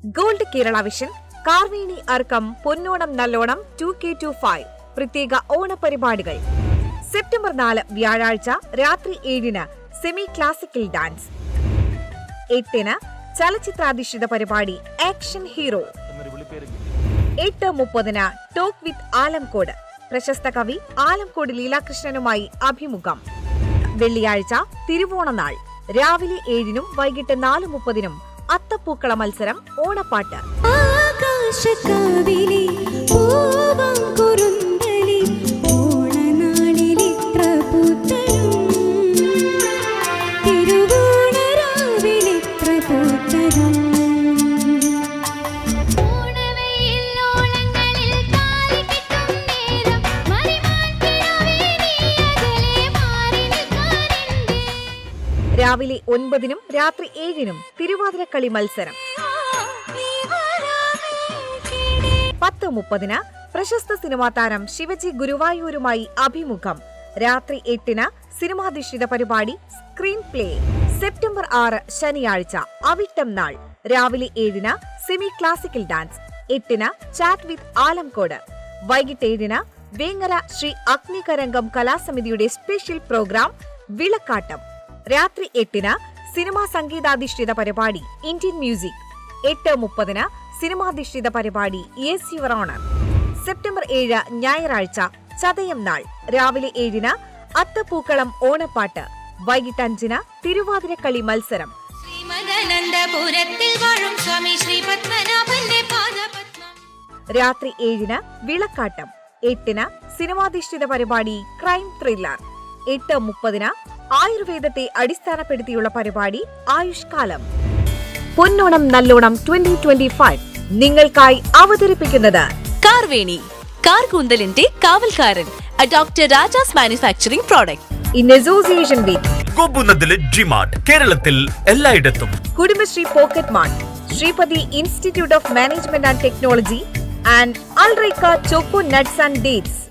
Gold Kerala vision, കാർവേണി അർക്കം പൊന്നോണം നല്ലോണം 2K25 പ്രത്യേക ഓണപരിപാടികൾ. സെപ്റ്റംബർ 4 വ്യാഴാഴ്ച രാത്രി 7-ന് സെമി ക്ലാസിക്കൽ ഡാൻസ്. 8-ന് ചലച്ചിത്രാധിഷ്ഠിത പരിപാടി ആക്ഷൻ ഹീറോ. 8:30-ന് ടോക്ക് വിത്ത് ആലംകോട്. പ്രശസ്ത കവി ആലംകോട് ലീലാകൃഷ്ണനുമായി അഭിമുഖം. വെള്ളിയാഴ്ച തിരുവോണനാൾ രാവിലെ 7-നും വൈകിട്ട് 4:30-നും അത്തപ്പൂക്കള മത്സരം, ഓണപ്പാട്ട്. രാവിലെ 9-നും രാത്രി 7-നും തിരുവാതിരക്കളി മത്സരം. 10:30-ന് പ്രശസ്ത സിനിമാ താരം ശിവജി ഗുരുവായൂരുമായി അഭിമുഖം. രാത്രി 8-ന് സിനിമാധിഷ്ഠിത പരിപാടി സ്ക്രീൻ പ്ലേ. സെപ്റ്റംബർ 6 ശനിയാഴ്ച അവിട്ടം നാൾ രാവിലെ 7-ന് സെമി ക്ലാസിക്കൽ ഡാൻസ്. 8-ന് ചാറ്റ് വിത്ത് ആലംകോട്. വൈകിട്ട് 7-ന് വേങ്ങര ശ്രീ അഗ്നികരംഗം കലാസമിതിയുടെ സ്പെഷ്യൽ പ്രോഗ്രാം വിളക്കാട്ടം. രാത്രി 8-ന് സിനിമാ സംഗീതാധിഷ്ഠിത പരിപാടി ഇന്ത്യൻ മ്യൂസിക്. 8:30-ന് സിനിമാധിഷ്ഠിത പരിപാടി യെസ് യുവർ ഓണർ. സെപ്റ്റംബർ 7 ഞായറാഴ്ച ചതയം നാൾ രാവിലെ 7-ന് അത്തപ്പൂക്കളം ഓണപ്പാട്ട്. വൈകിട്ട് 5-ന് തിരുവാതിരക്കളി മത്സരം. രാത്രി 7-ന് വിളക്കാട്ടം. 8-ന് സിനിമാധിഷ്ഠിത പരിപാടി ക്രൈം ത്രില്ലർ. 8:30-ന് ആയുർവേദത്തെ അടിസ്ഥാനപ്പെടുത്തിയുള്ള പരിപാടി ആയുഷ്കാലം. പൊന്നോണം നല്ലോണം 2025 നിങ്ങൾക്കായി അവതരിപ്പിക്കുന്നത് കാർവേണി കാർകൂന്തലിന്റെ കാവൽക്കാരൻ, doctor Raja's manufacturing product in association with ഗോപുനന്ദിലെ ജിമാർട്ട്, കേരളത്തിൽ എല്ലായിടത്തും. Kudumbashree pocket mart, Sreepathy institute of management and technology and അൽറൈക്ക ചോക്കോ നട്ട്സ് ആൻഡ് ഡേറ്റ്സ്.